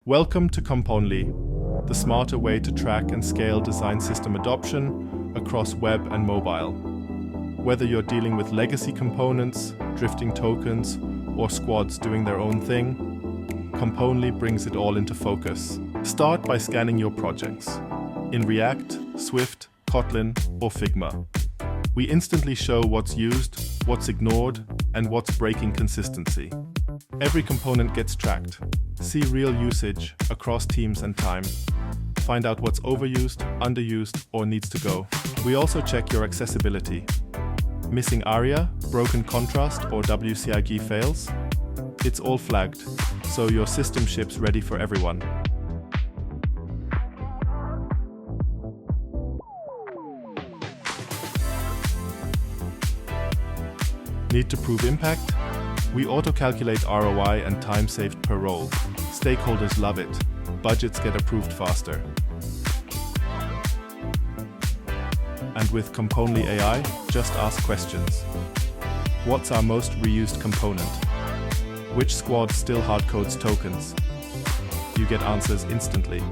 Welcome to Componly, the smarter way to track and scale design system adoption across web and mobile. Whether you're dealing with legacy components, drifting tokens, or squads doing their own thing, Componly brings it all into focus. Start by scanning your projects in React, Swift, Kotlin, or Figma. We instantly show what's used, what's ignored, and what's breaking consistency. Every component gets tracked. See real usage across teams and time. Find out what's overused, underused, or needs to go. We also check your accessibility. Missing ARIA, broken contrast, or WCIG fails? It's all flagged, so your system ships ready for everyone. Need to prove impact? We auto-calculate ROI and time saved per role. Stakeholders love it. Budgets get approved faster. And with Componly AI, just ask questions. What's our most reused component? Which squad still hardcodes tokens? You get answers instantly.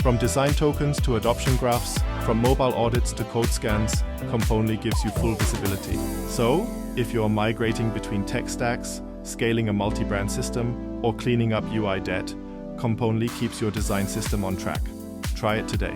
From design tokens to adoption graphs, from mobile audits to code scans, Componly gives you full visibility. So, if you're migrating between tech stacks, scaling a multi-brand system, or cleaning up UI debt, Componly keeps your design system on track. Try it today.